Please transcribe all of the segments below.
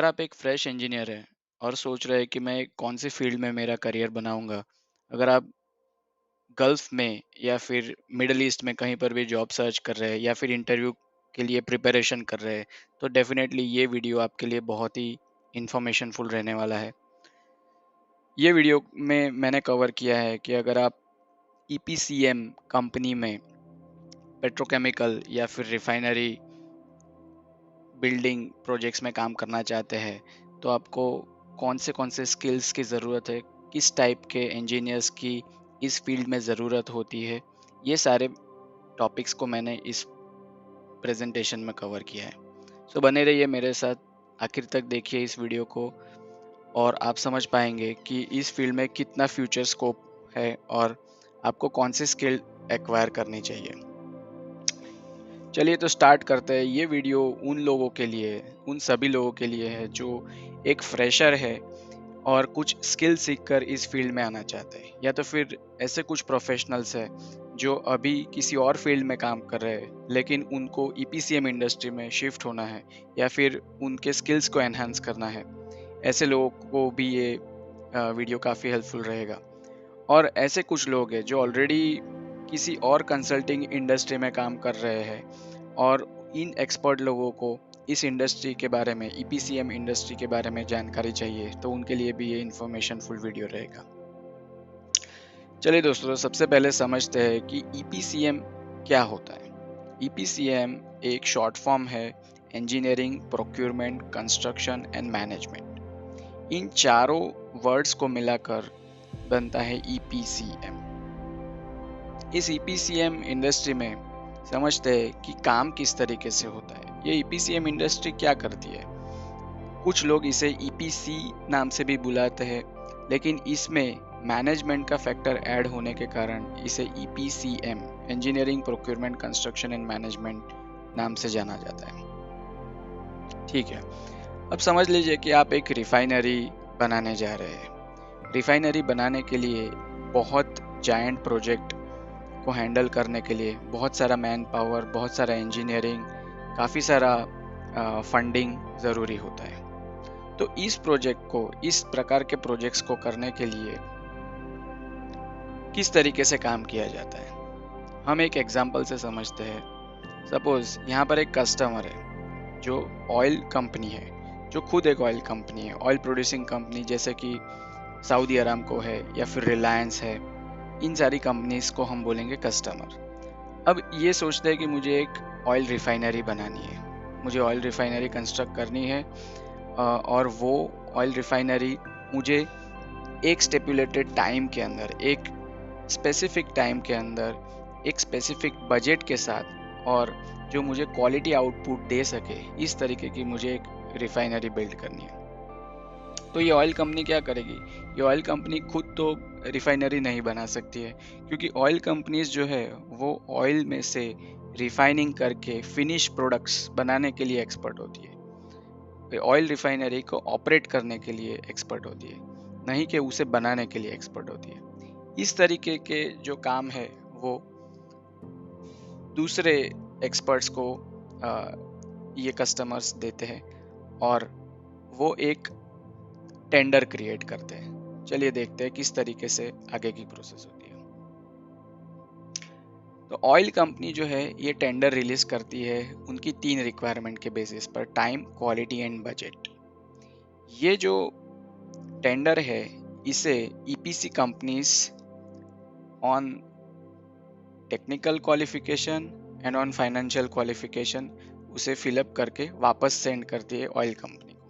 अगर आप एक फ्रेश इंजीनियर हैं और सोच रहे हैं कि मैं कौन सी फील्ड में मेरा करियर बनाऊंगा, अगर आप गल्फ में या फिर मिडल ईस्ट में कहीं पर भी जॉब सर्च कर रहे हैं या फिर इंटरव्यू के लिए प्रिपरेशन कर रहे हैं, तो डेफिनेटली ये वीडियो आपके लिए बहुत ही इंफॉर्मेशनफुल रहने वाला है। ये वीडियो में मैंने कवर किया है कि अगर आप ईपीसीएम कंपनी में पेट्रोकेमिकल या फिर रिफाइनरी बिल्डिंग प्रोजेक्ट्स में काम करना चाहते हैं, तो आपको कौन से स्किल्स की ज़रूरत है, किस टाइप के इंजीनियर्स की इस फील्ड में ज़रूरत होती है, ये सारे टॉपिक्स को मैंने इस प्रेजेंटेशन में कवर किया है। सो बने रहिए मेरे साथ, आखिर तक देखिए इस वीडियो को और आप समझ पाएंगे कि इस फील्ड में कितना फ्यूचर स्कोप है और आपको कौन सी स्किल एक्वायर करनी चाहिए। चलिए तो स्टार्ट करते हैं। ये वीडियो उन लोगों के लिए, उन सभी लोगों के लिए है जो एक फ्रेशर है और कुछ स्किल सीखकर इस फील्ड में आना चाहते हैं, या तो फिर ऐसे कुछ प्रोफेशनल्स हैं जो अभी किसी और फील्ड में काम कर रहे हैं लेकिन उनको ईपीसीएम इंडस्ट्री में शिफ्ट होना है या फिर उनके स्किल्स को एनहांस करना है। ऐसे लोगों को भी ये वीडियो काफ़ी हेल्पफुल रहेगा। और ऐसे कुछ लोग हैं जो ऑलरेडी किसी और कंसल्टिंग इंडस्ट्री में काम कर रहे हैं और इन एक्सपर्ट लोगों को इस इंडस्ट्री के बारे में, ईपीसीएम इंडस्ट्री के बारे में जानकारी चाहिए, तो उनके लिए भी ये इन्फॉर्मेशन फुल वीडियो रहेगा। चलिए दोस्तों, तो सबसे पहले समझते हैं कि ईपीसीएम क्या होता है। ईपीसीएम एक शॉर्ट फॉर्म है, engineering procurement construction and management. इन चारों वर्ड्स को मिलाकर बनता है ईपीसीएम। इस ईपीसीएम इंडस्ट्री में समझते हैं कि काम किस तरीके से होता है। ये ईपीसीएम इंडस्ट्री क्या करती है। कुछ लोग इसे ईपीसी नाम से भी बुलाते हैं, लेकिन इसमें मैनेजमेंट का फैक्टर ऐड होने के कारण इसे EPCM, engineering procurement construction and management नाम से जाना जाता है। ठीक है, अब समझ लीजिए कि आप एक रिफाइनरी बनाने जा रहे हैं। रिफाइनरी बनाने के लिए बहुत जायंट प्रोजेक्ट को हैंडल करने के लिए बहुत सारा मैन पावर, बहुत सारा इंजीनियरिंग, काफ़ी सारा फंडिंग ज़रूरी होता है। तो इस प्रोजेक्ट को, इस प्रकार के प्रोजेक्ट्स को करने के लिए किस तरीके से काम किया जाता है, हम एक एग्जांपल से समझते हैं। सपोज यहाँ पर एक कस्टमर है जो ऑयल कंपनी है, जो खुद एक ऑयल कंपनी है, ऑयल प्रोड्यूसिंग कंपनी, जैसे कि सऊदी अरामको है या फिर रिलायंस है। इन सारी कंपनीज को हम बोलेंगे कस्टमर। अब ये सोचते हैं कि मुझे एक ऑयल रिफाइनरी बनानी है, मुझे ऑयल रिफाइनरी कंस्ट्रक्ट करनी है, और वो ऑयल रिफाइनरी मुझे एक स्टेपुलेटेड टाइम के अंदर, एक स्पेसिफिक टाइम के अंदर, एक स्पेसिफिक बजट के साथ, और जो मुझे क्वालिटी आउटपुट दे सके, इस तरीके की मुझे एक रिफाइनरी बिल्ड करनी है। तो ये ऑयल कंपनी क्या करेगी, ये ऑयल कंपनी खुद तो रिफाइनरी नहीं बना सकती है, क्योंकि ऑयल कंपनीज जो है वो ऑयल में से रिफाइनिंग करके फिनिश प्रोडक्ट्स बनाने के लिए एक्सपर्ट होती है। ऑयल रिफाइनरी को ऑपरेट करने के लिए एक्सपर्ट होती है, नहीं कि उसे बनाने के लिए एक्सपर्ट होती है। इस तरीके के जो काम है वो दूसरे एक्सपर्ट्स को ये कस्टमर्स देते हैं और वो एक टेंडर क्रिएट करते हैं। चलिए देखते हैं किस तरीके से आगे की प्रोसेस होती है। तो ऑयल कंपनी जो है ये टेंडर रिलीज करती है उनकी 3 रिक्वायरमेंट के बेसिस पर, टाइम, क्वालिटी एंड बजट। ये जो टेंडर है इसे EPC companies on technical qualification and on financial qualification उसे फिलअप करके वापस सेंड करती है ऑयल कंपनी को।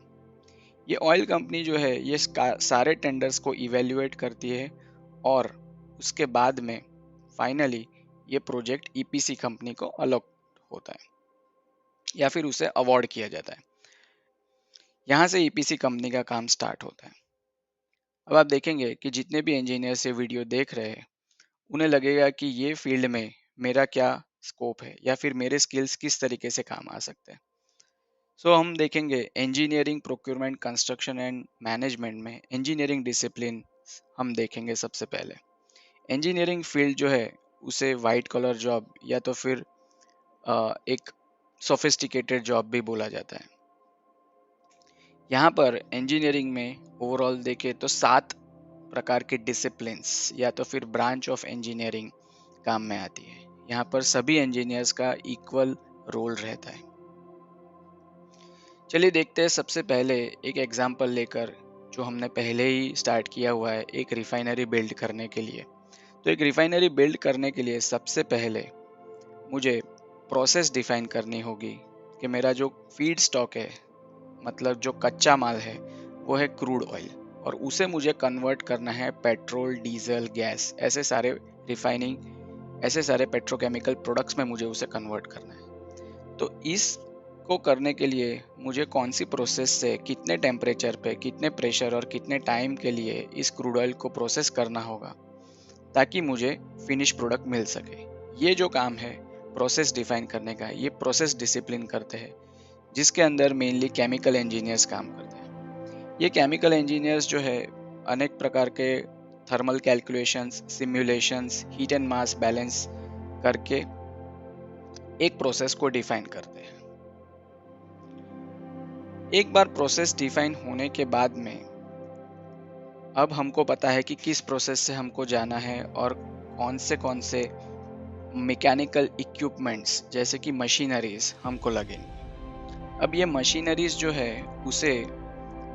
ये ऑयल कंपनी जो है ये सारे टेंडर्स को इवेल्युएट करती है और उसके बाद में फाइनली ये प्रोजेक्ट ईपीसी कंपनी को अलॉट होता है या फिर उसे अवार्ड किया जाता है। यहाँ से ईपीसी कंपनी का काम स्टार्ट होता है। अब आप देखेंगे कि जितने भी इंजीनियर्स ये वीडियो देख रहे हैं उन्हें लगेगा कि ये फील्ड में मेरा क्या स्कोप है या फिर मेरे स्किल्स किस तरीके से काम आ सकते हैं। सो हम देखेंगे engineering procurement construction and management में इंजीनियरिंग डिसिप्लिन हम देखेंगे। सबसे पहले इंजीनियरिंग फील्ड जो है उसे वाइट कॉलर जॉब या तो फिर एक सोफिस्टिकेटेड जॉब भी बोला जाता है। यहाँ पर इंजीनियरिंग में ओवरऑल देखें तो 7 प्रकार के डिसिप्लिन्स या तो फिर ब्रांच ऑफ इंजीनियरिंग काम में आती है। यहाँ पर सभी इंजीनियर्स का इक्वल रोल रहता है। चलिए देखते हैं सबसे पहले एक एग्जांपल लेकर, जो हमने पहले ही स्टार्ट किया हुआ है एक रिफाइनरी बिल्ड करने के लिए। तो एक रिफाइनरी बिल्ड करने के लिए सबसे पहले मुझे प्रोसेस डिफाइन करनी होगी कि मेरा जो फीड स्टॉक है, मतलब जो कच्चा माल है, वो है क्रूड ऑयल, और उसे मुझे कन्वर्ट करना है पेट्रोल, डीजल, गैस, ऐसे सारे पेट्रोकेमिकल प्रोडक्ट्स में मुझे उसे कन्वर्ट करना है। तो इसको करने के लिए मुझे कौन सी प्रोसेस से कितने टेम्परेचर पे, कितने प्रेशर और कितने टाइम के लिए इस क्रूड ऑयल को प्रोसेस करना होगा ताकि मुझे फिनिश प्रोडक्ट मिल सके। ये जो काम है प्रोसेस डिफाइन करने का, ये प्रोसेस डिसिप्लिन करते हैं, जिसके अंदर मेनली केमिकल इंजीनियर्स काम करते हैं। ये केमिकल इंजीनियर्स जो है अनेक प्रकार के thermal calculations, simulations, heat and mass balance करके एक प्रोसेस को डिफाइन करते हैं। एक बार प्रोसेस डिफाइन होने के बाद में अब हमको पता है कि किस प्रोसेस से हमको जाना है और कौन से मैकेनिकल इक्विपमेंट्स जैसे कि मशीनरीज हमको लगेंगे। अब ये मशीनरीज जो है उसे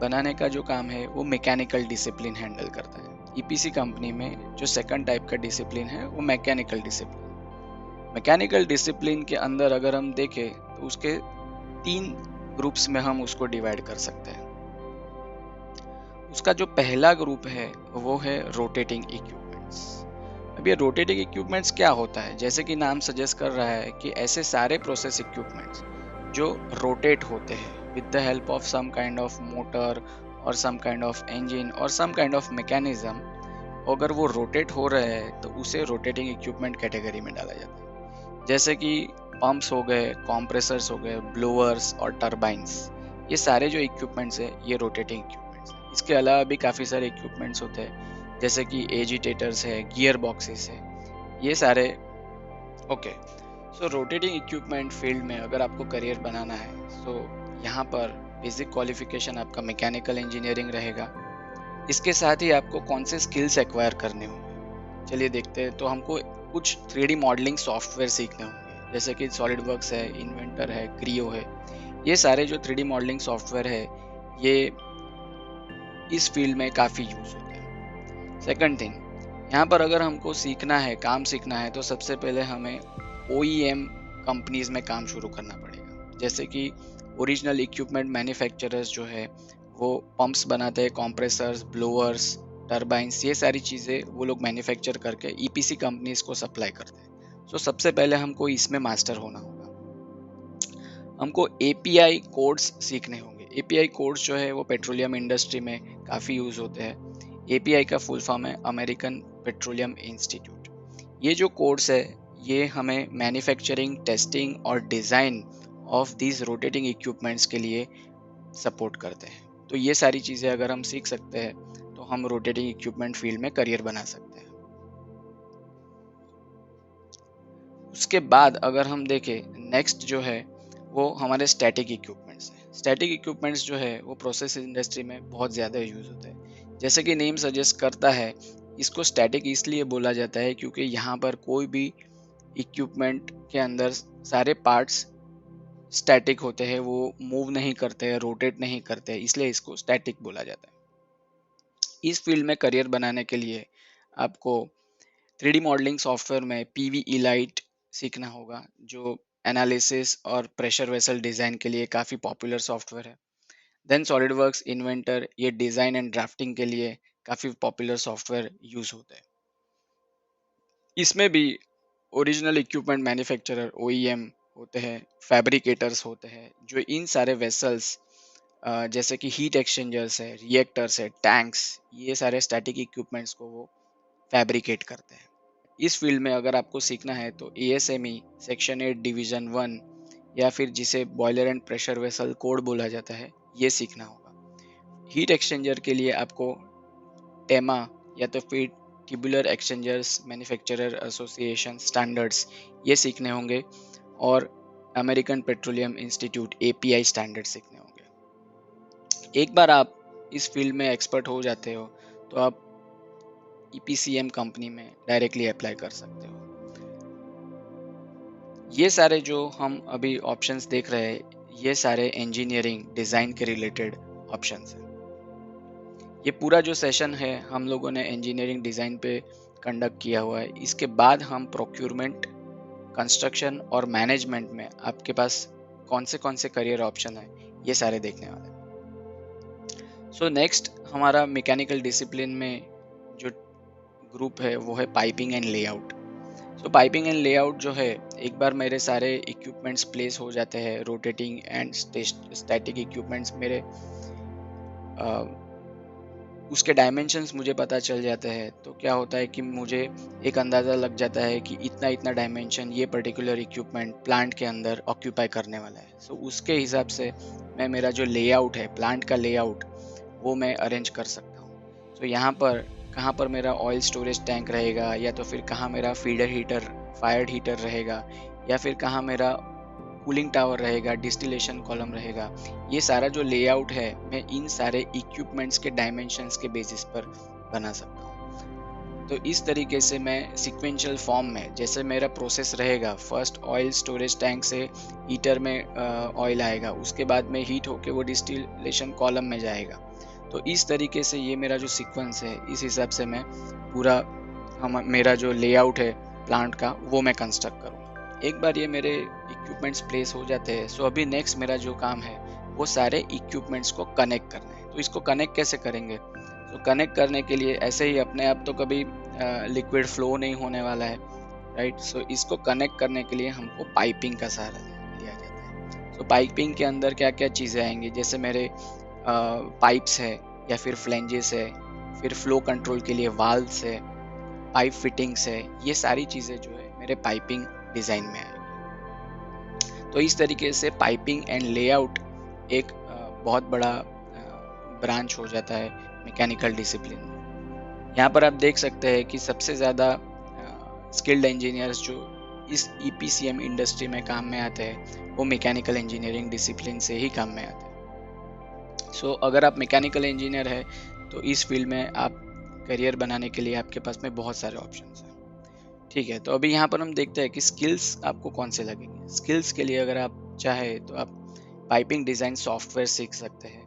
बनाने का जो काम है वो मैकेनिकल डिसिप्लिन हैंडल करता है। ईपीसी कंपनी में जो सेकंड टाइप का डिसिप्लिन है वो मैकेनिकल डिसिप्लिन। मैकेनिकल डिसिप्लिन के अंदर अगर हम देखें तो उसके 3 ग्रुप्स में हम उसको डिवाइड कर सकते हैं। उसका जो पहला ग्रुप है वो है रोटेटिंग इक्विपमेंट्स। अब ये रोटेटिंग इक्विपमेंट्स क्या होता है, जैसे कि नाम सजेस्ट कर रहा है कि ऐसे सारे प्रोसेस इक्विपमेंट्स जो रोटेट होते हैं with the help of some kind of motor और सम काइंड ऑफ इंजन और सम काइंड ऑफ मैकेनिज्म, अगर वो रोटेट हो रहे हैं तो उसे रोटेटिंग इक्विपमेंट कैटेगरी में डाला जाता है। जैसे कि पंप्स हो गए, कंप्रेसर्स हो गए, ब्लोअर्स और टरबाइंस, ये सारे जो इक्विपमेंट्स है ये रोटेटिंग इक्विपमेंट्स है। इसके अलावा भी काफ़ी सारे इक्विपमेंट्स होते हैं जैसे कि एजिटेटर्स है, गियर बॉक्सेस है, ये सारे। ओके, सो रोटेटिंग इक्विपमेंट फील्ड में अगर आपको करियर बनाना है सो यहाँ पर बेसिक क्वालिफिकेशन आपका मैकेनिकल इंजीनियरिंग रहेगा। इसके साथ ही आपको कौन से स्किल्स एक्वायर करने होंगे, चलिए देखते हैं। तो हमको कुछ 3D मॉडलिंग सॉफ्टवेयर सीखने होंगे जैसे कि सॉलिड वर्क्स है, इन्वेंटर है, क्रियो है। ये सारे जो 3D मॉडलिंग सॉफ्टवेयर है ये इस फील्ड में काफ़ी यूज होते हैं। सेकंड थिंग, यहाँ पर अगर हमको सीखना है, काम सीखना है, तो सबसे पहले हमें OEM कंपनीज में काम शुरू करना पड़ेगा। जैसे कि ओरिजिनल इक्विपमेंट मैन्युफैक्चरर्स जो है वो पंप्स बनाते हैं, कंप्रेसर्स, ब्लोअर्स, टरबाइंस, ये सारी चीज़ें वो लोग मैन्युफैक्चर करके ईपीसी कंपनीज को सप्लाई करते हैं। सो सबसे पहले हमको इसमें मास्टर होना होगा। हमको एपीआई कोड्स सीखने होंगे। एपीआई कोड्स जो है वो पेट्रोलियम इंडस्ट्री में काफ़ी यूज़ होते हैं। एपीआई का फुल फॉर्म है अमेरिकन पेट्रोलियम इंस्टीट्यूट। ये जो कोड्स है ये हमें मैन्युफैक्चरिंग, टेस्टिंग और design of these rotating equipments के लिए सपोर्ट करते हैं। तो ये सारी चीज़ें अगर हम सीख सकते हैं तो हम रोटेटिंग इक्विपमेंट फील्ड में करियर बना सकते हैं। उसके बाद अगर हम देखें नेक्स्ट जो है वो हमारे स्टैटिक इक्विपमेंट्स हैं। स्टैटिक इक्विपमेंट्स जो है वो प्रोसेस इंडस्ट्री में बहुत ज़्यादा यूज़ होते हैं। जैसे कि नेम सजेस्ट करता है, इसको स्टैटिक इसलिए बोला जाता है क्योंकि यहाँ पर कोई भी इक्विपमेंट के अंदर सारे पार्ट्स स्टैटिक होते हैं, वो मूव नहीं करते हैं, रोटेट नहीं करते हैं, इसलिए इसको स्टैटिक बोला जाता है। इस फील्ड में करियर बनाने के लिए आपको 3D मॉडलिंग सॉफ्टवेयर में पीवी इलाइट सीखना होगा, जो एनालिसिस और प्रेशर वेसल डिज़ाइन के लिए काफ़ी पॉपुलर सॉफ्टवेयर है। देन सॉलिडवर्क्स इन्वेंटर, ये डिज़ाइन एंड ड्राफ्टिंग के लिए काफ़ी पॉपुलर सॉफ्टवेयर यूज़ होते हैं। इसमें भी ओरिजिनल इक्विपमेंट मैन्युफैक्चरर OEM होते हैं, फैब्रिकेटर्स होते हैं, जो इन सारे वेसल्स जैसे कि हीट एक्सचेंजर्स है, रिएक्टर्स है, टैंक्स, ये सारे स्टैटिक इक्विपमेंट्स को वो फैब्रिकेट करते हैं। इस फील्ड में अगर आपको सीखना है तो ASME सेक्शन 8 डिवीजन 1 या फिर जिसे boiler and pressure vessel code बोला जाता है, ये सीखना होगा। हीट एक्सचेंजर के लिए आपको टेमा या तो फिर tubular exchangers manufacturer association standards, ये सीखने होंगे, और American petroleum institute API standard सीखने होंगे। एक बार आप इस फील्ड में एक्सपर्ट हो जाते हो तो आप EPCM कंपनी में डायरेक्टली अप्लाई कर सकते हो। ये सारे जो हम अभी ऑप्शंस देख रहे हैं, ये सारे इंजीनियरिंग डिज़ाइन के रिलेटेड ऑप्शंस हैं। ये पूरा जो सेशन है हम लोगों ने इंजीनियरिंग डिज़ाइन पे कंडक्ट किया हुआ है। इसके बाद हम प्रोक्यूरमेंट, कंस्ट्रक्शन और मैनेजमेंट में आपके पास कौन से करियर ऑप्शन है, ये सारे देखने वाले हैं। सो नेक्स्ट हमारा मैकेनिकल डिसिप्लिन में जो ग्रुप है वो है piping and layout. So piping and layout जो है, एक बार मेरे सारे इक्विपमेंट्स प्लेस हो जाते हैं, रोटेटिंग एंड स्टैटिक इक्विपमेंट्स मेरे उसके डायमेंशंस मुझे पता चल जाते हैं, तो क्या होता है कि मुझे एक अंदाज़ा लग जाता है कि इतना इतना डायमेंशन ये पर्टिकुलर इक्विपमेंट प्लांट के अंदर ऑक्यूपाई करने वाला है। सो उसके हिसाब से मैं मेरा जो लेआउट है, प्लांट का लेआउट, वो मैं अरेंज कर सकता हूँ। सो यहाँ पर कहाँ पर मेरा ऑयल स्टोरेज टैंक रहेगा, या तो फिर कहाँ मेरा फीडर हीटर, फायर्ड हीटर रहेगा, या फिर कहाँ मेरा कूलिंग टावर रहेगा, डिस्टिलेशन कॉलम रहेगा। ये सारा जो लेआउट है मैं इन सारे इक्विपमेंट्स के डायमेंशंस के बेसिस पर बना सकता हूँ। तो इस तरीके से मैं सीक्वेंशियल फॉर्म में, जैसे मेरा प्रोसेस रहेगा, फर्स्ट ऑयल स्टोरेज टैंक से हीटर में ऑयल आएगा, उसके बाद में हीट होके वो डिस्टिलेशन कॉलम में जाएगा। तो इस तरीके से ये मेरा जो सीक्वेंस है, इस हिसाब से मैं पूरा मेरा जो लेआउट है प्लांट का, वो मैं कंस्ट्रक्ट करूँगा। एक बार ये मेरे इक्विपमेंट्स प्लेस हो जाते हैं, सो अभी नेक्स्ट मेरा जो काम है वो सारे इक्विपमेंट्स को कनेक्ट करना है। तो इसको कनेक्ट कैसे करेंगे? तो कनेक्ट करने के लिए ऐसे ही अपने आप तो कभी लिक्विड फ्लो नहीं होने वाला है, राइट? सो इसको कनेक्ट करने के लिए हमको पाइपिंग का सहारा लिया जाता है। तो पाइपिंग के अंदर क्या क्या चीज़ें आएंगी, जैसे मेरे पाइप्स है, या फिर फ्लेंजेस है, फिर फ्लो कंट्रोल के लिए वाल्व्स है, पाइप फिटिंग्स है, ये सारी चीज़ें जो है मेरे पाइपिंग डिज़ाइन में आएगी। तो इस तरीके से पाइपिंग एंड लेआउट एक बहुत बड़ा ब्रांच हो जाता है मैकेनिकल डिसिप्लिन में। यहाँ पर आप देख सकते हैं कि सबसे ज़्यादा स्किल्ड इंजीनियर्स जो इस EPCM इंडस्ट्री में काम में आते हैं, वो मैकेनिकल इंजीनियरिंग डिसिप्लिन से ही काम में आते हैं। सो अगर आप मैकेनिकल इंजीनियर है तो इस फील्ड में आप करियर बनाने के लिए आपके पास में बहुत सारे ऑप्शंस हैं। ठीक है, तो अभी यहाँ पर हम देखते हैं कि स्किल्स आपको कौन से लगेंगे। स्किल्स के लिए अगर आप चाहे तो आप पाइपिंग डिज़ाइन सॉफ्टवेयर सीख सकते हैं।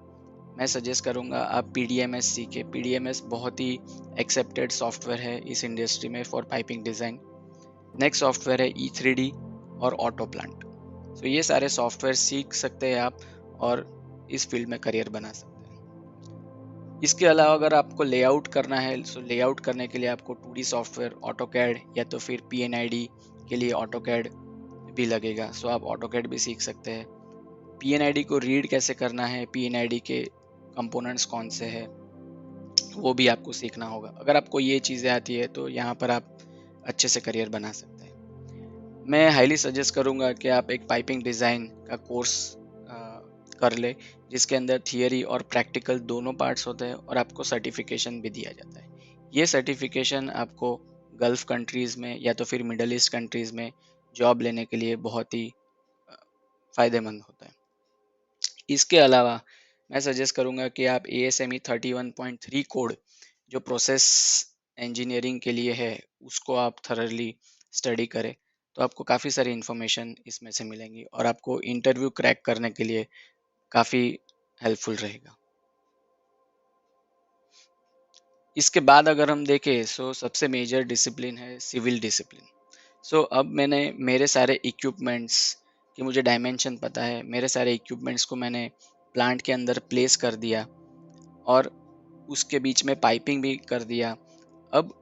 मैं सजेस्ट करूँगा आप PDMS सीखें। PDMS बहुत ही एक्सेप्टेड सॉफ्टवेयर है इस इंडस्ट्री में for piping design. Next software है E3D और ऑटो प्लांट। तो ये सारे सॉफ्टवेयर सीख सकते हैं आप और इस फील्ड में करियर बना सकते हैं। इसके अलावा अगर आपको लेआउट करना है, सो लेआउट करने के लिए आपको 2D सॉफ्टवेयर ऑटोकैड या तो फिर PNID के लिए ऑटोकैड भी लगेगा। सो आप ऑटोकैड भी सीख सकते हैं। PNID को रीड कैसे करना है, PNID के कंपोनेंट्स कौन से हैं, वो भी आपको सीखना होगा। अगर आपको ये चीज़ें आती है तो यहाँ पर आप अच्छे से करियर बना सकते हैं। मैं हाईली सजेस्ट करूँगा कि आप एक पाइपिंग डिज़ाइन का कोर्स कर ले, जिसके अंदर थियरी और प्रैक्टिकल दोनों पार्ट्स होते हैं, और आपको सर्टिफिकेशन भी दिया जाता है। ये सर्टिफिकेशन आपको गल्फ़ कंट्रीज़ में या तो फिर मिडल ईस्ट कंट्रीज़ में जॉब लेने के लिए बहुत ही फ़ायदेमंद होता है। इसके अलावा मैं सजेस्ट करूँगा कि आप ASME 31.3 कोड जो प्रोसेस इंजीनियरिंग के लिए है, उसको आप थॉरली स्टडी करें, तो आपको काफ़ी सारी इन्फॉर्मेशन इसमें से मिलेंगी और आपको इंटरव्यू क्रैक करने के लिए काफ़ी हेल्पफुल रहेगा। इसके बाद अगर हम देखें, सो सबसे मेजर डिसिप्लिन है सिविल डिसिप्लिन। सो अब मैंने मेरे सारे इक्विपमेंट्स की मुझे डायमेंशन पता है, मेरे सारे इक्विपमेंट्स को मैंने प्लांट के अंदर प्लेस कर दिया और उसके बीच में पाइपिंग भी कर दिया। अब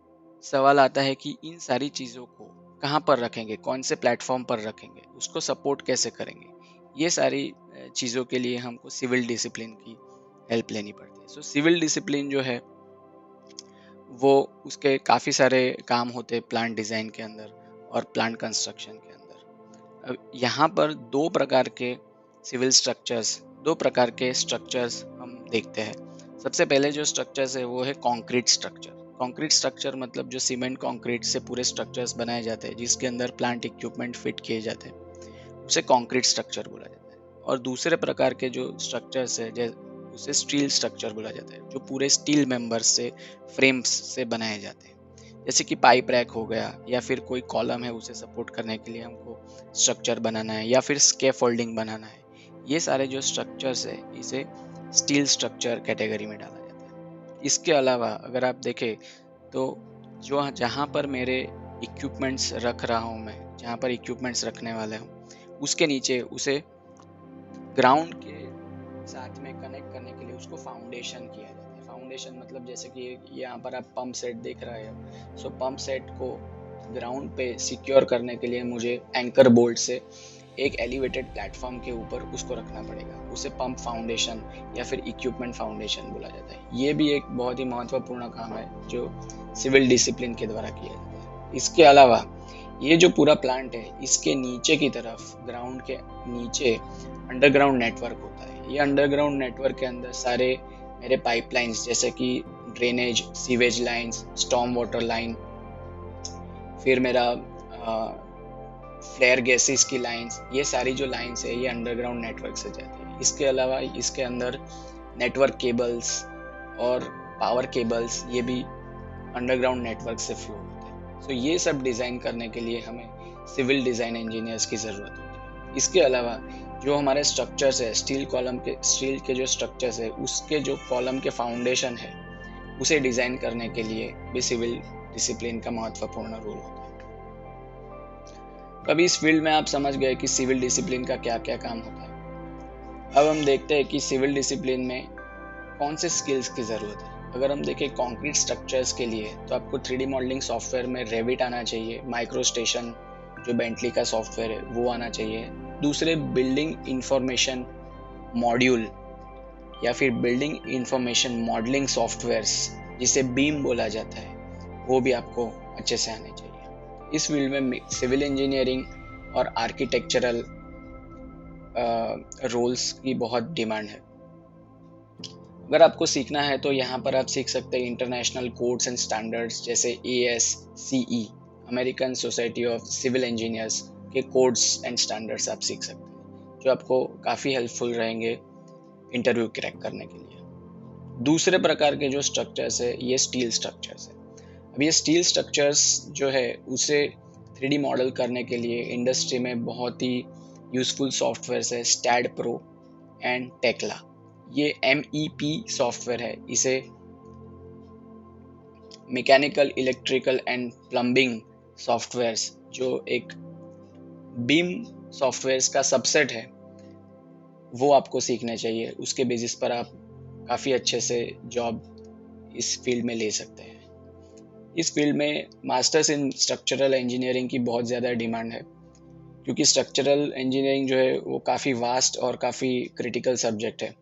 सवाल आता है कि इन सारी चीज़ों को कहाँ पर रखेंगे, कौन से प्लेटफॉर्म पर रखेंगे, उसको सपोर्ट कैसे करेंगे। ये सारी चीज़ों के लिए हमको सिविल डिसिप्लिन की हेल्प लेनी पड़ती है। सो सिविल डिसिप्लिन जो है वो उसके काफ़ी सारे काम होते हैं प्लांट डिज़ाइन के अंदर और प्लांट कंस्ट्रक्शन के अंदर। अब यहाँ पर दो प्रकार के स्ट्रक्चर्स हम देखते हैं। सबसे पहले जो स्ट्रक्चर्स है वो है कंक्रीट स्ट्रक्चर। कंक्रीट स्ट्रक्चर मतलब जो सीमेंट कंक्रीट से पूरे स्ट्रक्चर्स बनाए जाते हैं, जिसके अंदर प्लांट इक्विपमेंट फिट किए जाते हैं, उसे कंक्रीट स्ट्रक्चर बोला जाता है। और दूसरे प्रकार के जो स्ट्रक्चर्स है, उसे स्टील स्ट्रक्चर बोला जाता है, जो पूरे स्टील मेंबर्स से, फ्रेम्स से बनाए जाते हैं। जैसे कि पाइप रैक हो गया, या फिर कोई कॉलम है उसे सपोर्ट करने के लिए हमको स्ट्रक्चर बनाना है, या फिर स्कैफोल्डिंग बनाना है। ये सारे जो स्ट्रक्चर्स है, इसे स्टील स्ट्रक्चर कैटेगरी में डाला जाता है। इसके अलावा अगर आप देखें तो जो जहाँ पर मेरे इक्विपमेंट्स रख रहा हूँ मैं, जहाँ पर इक्विपमेंट्स रखने वाले हूँ, उसके नीचे उसे ग्राउंड के साथ में कनेक्ट करने के लिए उसको फाउंडेशन किया जाता है। फाउंडेशन मतलब जैसे कि यहाँ पर आप पंप सेट देख रहे हो, सो पंप सेट को ग्राउंड पे सिक्योर करने के लिए मुझे एंकर बोल्ट से एक एलिवेटेड प्लेटफॉर्म के ऊपर उसको रखना पड़ेगा। उसे पंप फाउंडेशन या फिर इक्विपमेंट फाउंडेशन बोला जाता है। ये भी एक बहुत ही महत्वपूर्ण काम है जो सिविल डिसिप्लिन के द्वारा किया जाता है। इसके अलावा ये जो पूरा प्लांट है, इसके नीचे की तरफ, ग्राउंड के नीचे अंडरग्राउंड नेटवर्क होता है। ये अंडरग्राउंड नेटवर्क के अंदर सारे मेरे पाइपलाइंस, जैसे कि drainage, sewage lines, storm water line, फिर मेरा फ्लेयर गैसेस की लाइंस, ये सारी जो लाइंस है ये अंडरग्राउंड नेटवर्क से जाती है। इसके अलावा इसके अंदर नेटवर्क केबल्स और पावर केबल्स, ये भी अंडरग्राउंड नेटवर्क से फ्लो होते हैं। सो ये सब डिज़ाइन करने के लिए हमें सिविल डिज़ाइन इंजीनियर्स की ज़रूरत होती है। इसके अलावा जो हमारे स्ट्रक्चर्स है, स्टील के जो स्ट्रक्चर्स है, उसके जो कॉलम के फाउंडेशन है, उसे डिज़ाइन करने के लिए भी सिविल डिसिप्लिन का महत्वपूर्ण रोल होता है। अभी इस फील्ड में आप समझ गए कि सिविल डिसिप्लिन का क्या क्या काम होता है। अब हम देखते हैं कि सिविल डिसिप्लिन में कौन से स्किल्स की ज़रूरत है। अगर हम देखें कंक्रीट स्ट्रक्चर्स के लिए, तो आपको 3D मॉडलिंग सॉफ्टवेयर में रेविट आना चाहिए, माइक्रो स्टेशन जो बेंटली का सॉफ्टवेयर है वो आना चाहिए। दूसरे बिल्डिंग इंफॉर्मेशन मॉड्यूल या फिर बिल्डिंग इंफॉर्मेशन मॉडलिंग सॉफ्टवेयर्स, जिसे बीम बोला जाता है, वो भी आपको अच्छे से आने चाहिए। इस फील्ड में सिविल इंजीनियरिंग और आर्किटेक्चरल रोल्स की बहुत डिमांड है। अगर आपको सीखना है तो यहाँ पर आप सीख सकते हैं इंटरनेशनल कोड्स एंड स्टैंडर्ड्स, जैसे ASCE, American society of civil engineers के कोड्स एंड स्टैंडर्ड्स आप सीख सकते हैं, जो आपको काफ़ी हेल्पफुल रहेंगे इंटरव्यू क्रैक करने के लिए। दूसरे प्रकार के जो स्ट्रक्चर्स है, ये स्टील स्ट्रक्चर्स है। अब ये स्टील स्ट्रक्चर्स जो है, उसे 3D मॉडल करने के लिए इंडस्ट्री में बहुत ही यूजफुल सॉफ्टवेयर है, स्टैड प्रो एंड टेक्ला। ये MEP सॉफ्टवेयर है। इसे mechanical, electrical and plumbing softwares, जो एक बीम सॉफ्टवेयर्स का सबसेट है, वो आपको सीखने चाहिए। उसके बेसिस पर आप काफ़ी अच्छे से जॉब इस फील्ड में ले सकते हैं। इस फील्ड में मास्टर्स इन स्ट्रक्चरल इंजीनियरिंग की बहुत ज़्यादा डिमांड है, क्योंकि स्ट्रक्चरल इंजीनियरिंग जो है वो काफ़ी वास्ट और काफ़ी क्रिटिकल सब्जेक्ट है।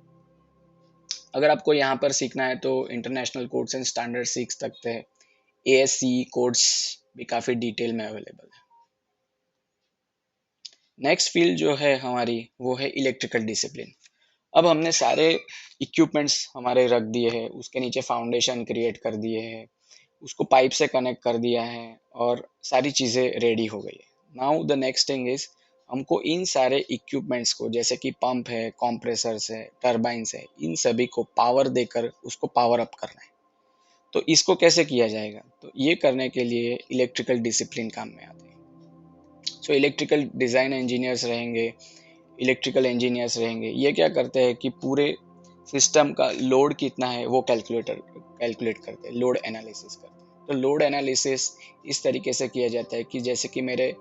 अगर आपको यहाँ पर सीखना है तो इंटरनेशनल कोड्स एंड स्टैंडर्ड सीख सकते हैं। ASCE कोड्स भी काफ़ी डिटेल में अवेलेबल है। नेक्स्ट फील्ड जो है हमारी, वो है इलेक्ट्रिकल डिसिप्लिन। अब हमने सारे इक्विपमेंट्स हमारे रख दिए हैं, उसके नीचे फाउंडेशन क्रिएट कर दिए हैं, उसको पाइप से कनेक्ट कर दिया है और सारी चीज़ें रेडी हो गई है। Now the next thing is, हमको इन सारे इक्विपमेंट्स को, जैसे कि पंप है, कॉम्प्रेसर्स है, टर्बाइंस है, इन सभी को पावर देकर उसको पावर अप करना है। तो इसको कैसे किया जाएगा? तो ये करने के लिए इलेक्ट्रिकल डिसिप्लिन काम में आते हैं। सो इलेक्ट्रिकल डिज़ाइन इंजीनियर्स रहेंगे, इलेक्ट्रिकल इंजीनियर्स रहेंगे। ये क्या करते हैं कि पूरे सिस्टम का लोड कितना है वो कैलकुलेट करते हैं, लोड एनालिसिस करते हैं। तो लोड एनालिसिस इस तरीके से किया जाता है कि जैसे कि मेरे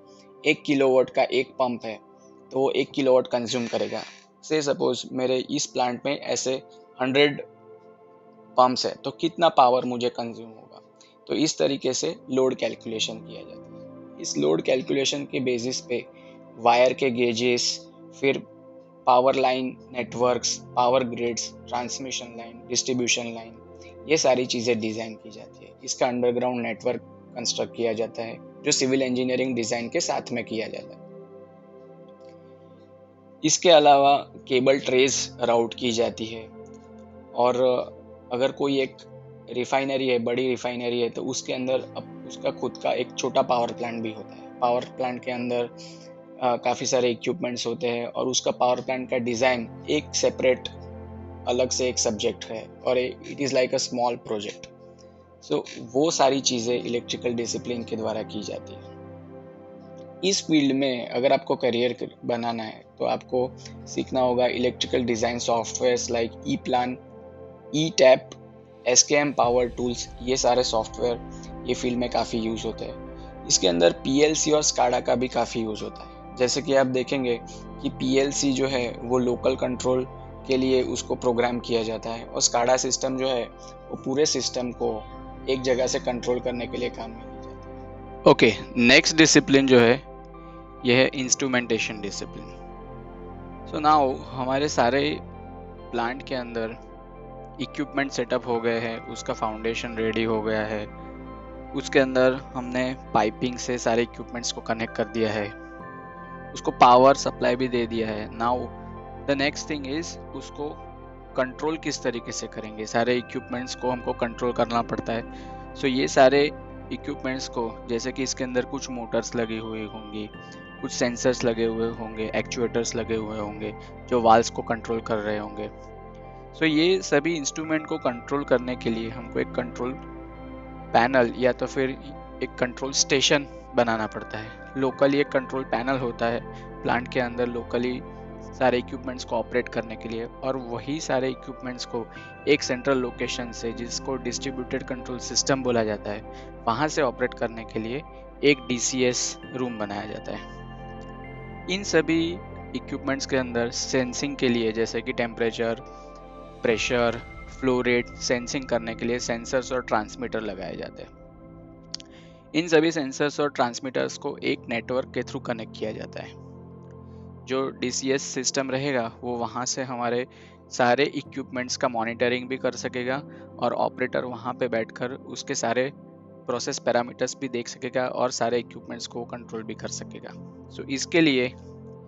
1 किलोवाट का एक पंप है, तो वो 1 किलोवाट कंज्यूम करेगा। से सपोज मेरे इस प्लांट में ऐसे 100 पंप्स है, तो कितना पावर मुझे कंज्यूम होगा। तो इस तरीके से लोड कैलकुलेशन किया जाता है। इस लोड कैलकुलेशन के बेसिस पे वायर के गेजेस, फिर power line networks, power grids, transmission line, distribution line, ये सारी चीज़ें डिज़ाइन की जाती है। इसका अंडरग्राउंड नेटवर्क कंस्ट्रक्ट किया जाता है, जो सिविल इंजीनियरिंग डिज़ाइन के साथ में किया जाता है। इसके अलावा केबल ट्रेस राउट की जाती है, और अगर कोई एक रिफाइनरी है, बड़ी रिफाइनरी है, तो उसके अंदर उसका खुद का एक छोटा पावर प्लांट भी होता है। पावर प्लांट के अंदर काफ़ी सारे इक्विपमेंट्स होते हैं, और उसका पावर प्लांट का डिज़ाइन एक सेपरेट अलग से एक सब्जेक्ट है और it is like a small project. So वो सारी चीज़ें इलेक्ट्रिकल डिसिप्लिन के द्वारा की जाती है। इस फील्ड में अगर आपको करियर बनाना है तो आपको सीखना होगा इलेक्ट्रिकल डिज़ाइन सॉफ्टवेयर्स लाइक ई प्लान, ई टैप, एसकेएम पावर टूल्स। ये सारे सॉफ्टवेयर ये फील्ड में काफ़ी यूज़ होते हैं। इसके अंदर पीएलसी और स्काडा का भी काफ़ी यूज़ होता है। जैसे कि आप देखेंगे कि पीएलसी जो है वो लोकल कंट्रोल के लिए उसको प्रोग्राम किया जाता है और स्काडा सिस्टम जो है वो पूरे सिस्टम को एक जगह से कंट्रोल करने के लिए काम में ली जाती है। ओके, नेक्स्ट डिसिप्लिन जो है यह है इंस्ट्रूमेंटेशन डिसिप्लिन। सो नाउ हमारे सारे प्लांट के अंदर इक्विपमेंट सेटअप हो गए हैं, उसका फाउंडेशन रेडी हो गया है, उसके अंदर हमने पाइपिंग से सारे इक्विपमेंट्स को कनेक्ट कर दिया है, उसको पावर सप्लाई भी दे दिया है। Now the next thing is उसको कंट्रोल किस तरीके से करेंगे। सारे इक्विपमेंट्स को हमको कंट्रोल करना पड़ता है। सो ये सारे इक्विपमेंट्स को, जैसे कि इसके अंदर कुछ मोटर्स लगी हुई होंगी, कुछ सेंसर्स लगे हुए होंगे, एक्चुएटर्स लगे हुए होंगे जो वाल्व्स को कंट्रोल कर रहे होंगे। सो ये सभी इंस्ट्रूमेंट को कंट्रोल करने के लिए हमको एक कंट्रोल पैनल या तो फिर एक कंट्रोल स्टेशन बनाना पड़ता है। लोकली एक कंट्रोल पैनल होता है प्लांट के अंदर लोकली सारे इक्विपमेंट्स को ऑपरेट करने के लिए, और वही सारे इक्विपमेंट्स को एक सेंट्रल लोकेशन से, जिसको डिस्ट्रीब्यूटेड कंट्रोल सिस्टम बोला जाता है, वहाँ से ऑपरेट करने के लिए एक डीसीएस रूम बनाया जाता है। इन सभी इक्विपमेंट्स के अंदर सेंसिंग के लिए, जैसे कि temperature, pressure, flow rate sensing करने के लिए सेंसर्स और ट्रांसमीटर लगाए जाते हैं। इन सभी सेंसर्स और ट्रांसमीटर्स को एक नेटवर्क के थ्रू कनेक्ट किया जाता है। जो डीसीएस सिस्टम रहेगा वो वहाँ से हमारे सारे इक्विपमेंट्स का मॉनिटरिंग भी कर सकेगा और ऑपरेटर वहाँ पे बैठकर उसके सारे प्रोसेस पैरामीटर्स भी देख सकेगा और सारे इक्विपमेंट्स को कंट्रोल भी कर सकेगा। सो इसके लिए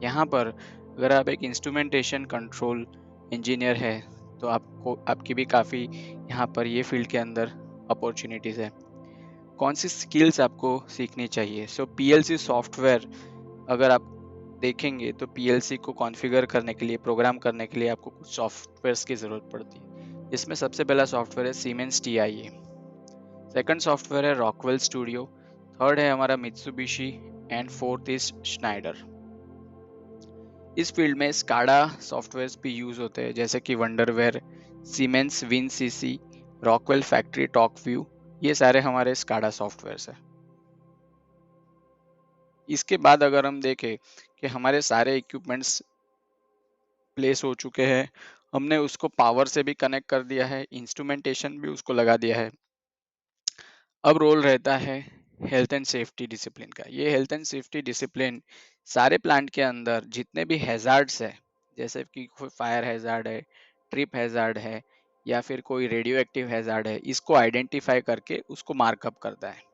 यहाँ पर अगर आप एक इंस्ट्रूमेंटेशन कंट्रोल इंजीनियर है तो आपको आपकी भी काफ़ी यहाँ पर ये फील्ड के अंदर अपॉर्चुनिटीज़ है। कौन सी स्किल्स आपको सीखनी चाहिए? सो पीएलसी सॉफ्टवेयर अगर आप देखेंगे तो पीएलसी को कॉन्फ़िगर करने के लिए, प्रोग्राम करने के लिए आपको कुछ सॉफ्टवेयर्स की ज़रूरत पड़ती है। इसमें सबसे पहला सॉफ्टवेयर है सीमेंस TIA, सेकंड सॉफ्टवेयर है रॉकवेल स्टूडियो, थर्ड है हमारा Mitsubishi and fourth is Schneider. इस फील्ड में स्काडा सॉफ्टवेयर्स भी यूज होते हैं, जैसे कि Wonderware, Siemens WinCC, Rockwell factory talk view, ये सारे हमारे स्काडा सॉफ्टवेयर्स हैं। इसके बाद अगर हम देखें कि हमारे सारे इक्विपमेंट्स प्लेस हो चुके हैं, हमने उसको पावर से भी कनेक्ट कर दिया है, इंस्ट्रूमेंटेशन भी उसको लगा दिया है, अब रोल रहता है हेल्थ एंड सेफ्टी डिसिप्लिन का। ये हेल्थ एंड सेफ्टी डिसिप्लिन सारे प्लांट के अंदर जितने भी हैजार्ड्स है, जैसे कि कोई फायर हैजार्ड है, ट्रिप हैजार्ड है या फिर कोई रेडियो एक्टिव हैजार्ड है, इसको आइडेंटिफाई करके उसको मार्कअप करता है।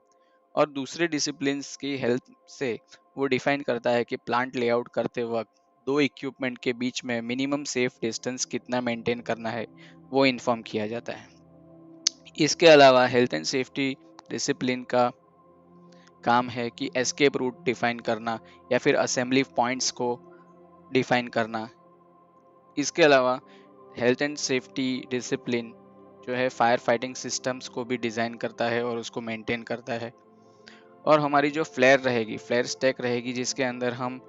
और दूसरे डिसिप्लिन्स की हेल्प से वो डिफाइन करता है कि प्लांट लेआउट करते वक्त दो इक्विपमेंट के बीच में मिनिमम सेफ डिस्टेंस कितना मेंटेन करना है, वो इन्फॉर्म किया जाता है। इसके अलावा हेल्थ एंड सेफ्टी डिसिप्लिन का काम है कि एस्केप रूट डिफाइन करना या फिर असेंबली पॉइंट्स को डिफाइन करना। इसके अलावा हेल्थ एंड सेफ्टी डिसिप्लिन जो है फायर फाइटिंग सिस्टम्स को भी डिज़ाइन करता है और उसको मेंटेन करता है। और हमारी जो फ्लेयर रहेगी, फ्लेयर स्टैक रहेगी, जिसके अंदर हम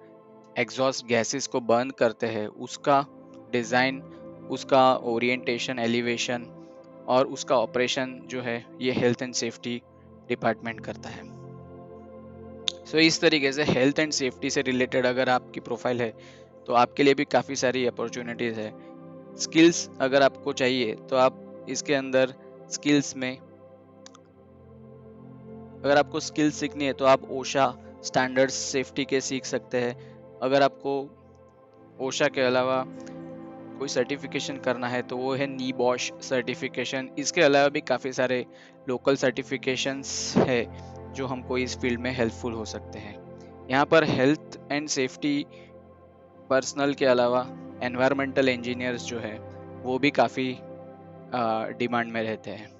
एग्जॉस्ट गैसेस को बर्न करते हैं, उसका डिज़ाइन, उसका ओरिएंटेशन, एलिवेशन और उसका ऑपरेशन जो है ये हेल्थ एंड सेफ्टी डिपार्टमेंट करता है। सो इस तरीके से हेल्थ एंड सेफ्टी से रिलेटेड अगर आपकी प्रोफाइल है तो आपके लिए भी काफ़ी सारी अपॉर्चुनिटीज़ है। स्किल्स अगर आपको चाहिए तो आप इसके अंदर स्किल्स में, अगर आपको स्किल्स सीखनी है तो आप ओशा स्टैंडर्ड्स सेफ्टी के सीख सकते हैं। अगर आपको ओशा के अलावा कोई सर्टिफिकेशन करना है तो वो है नीबॉश सर्टिफिकेशन। इसके अलावा भी काफ़ी सारे लोकल सर्टिफिकेशंस है जो हमको इस फील्ड में हेल्पफुल हो सकते हैं। यहाँ पर हेल्थ एंड सेफ्टी पर्सनल के अलावा एनवायरमेंटल इंजीनियर्स जो है वो भी काफ़ी डिमांड में रहते हैं।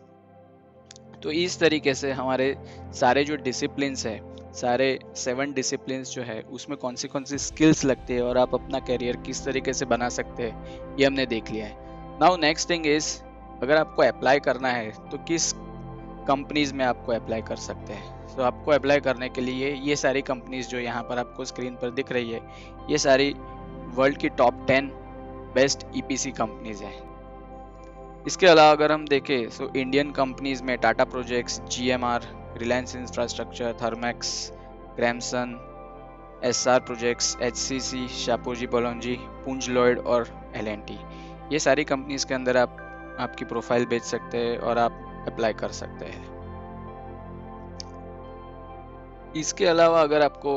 तो इस तरीके से हमारे सारे जो डिसिप्लिन्स है, सारे 7 डिसिप्लिन्स जो है उसमें कौन सी स्किल्स लगती है और आप अपना करियर किस तरीके से बना सकते हैं, ये हमने देख लिया है। नाउ नेक्स्ट थिंग इज, अगर आपको अप्लाई करना है तो किस कंपनीज में आपको अप्लाई कर सकते हैं। सो आपको अप्लाई करने के लिए ये सारी कंपनीज जो यहाँ पर आपको स्क्रीन पर दिख रही है, ये सारी वर्ल्ड की टॉप 10 बेस्ट ईपीसी कंपनीज हैं। इसके अलावा अगर हम देखें तो इंडियन कंपनीज में Tata projects, GMR, Reliance infrastructure, Thermax, ग्रैमसन, एसआर प्रोजेक्ट्स, एचसीसी, शापूरजी बलौनजी, पुंज लॉयड और एलएनटी, ये सारी कंपनीज के अंदर आप आपकी प्रोफाइल भेज सकते हैं और आप अप्लाई कर सकते हैं। इसके अलावा अगर आपको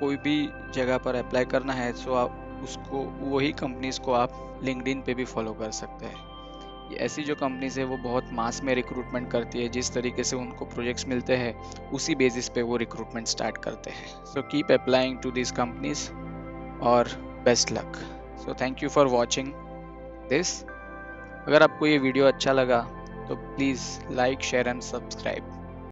कोई भी जगह पर अप्लाई करना है तो आप उसको वही कंपनीज को आप लिंक्डइन पे भी फॉलो कर सकते हैं। ये ऐसी जो कंपनीज है वो बहुत मास में रिक्रूटमेंट करती है, जिस तरीके से उनको प्रोजेक्ट्स मिलते हैं उसी बेसिस पे वो रिक्रूटमेंट स्टार्ट करते हैं। So keep applying to this companies और best luck. So thank you for watching this. अगर आपको ये वीडियो अच्छा लगा तो please like, share and subscribe.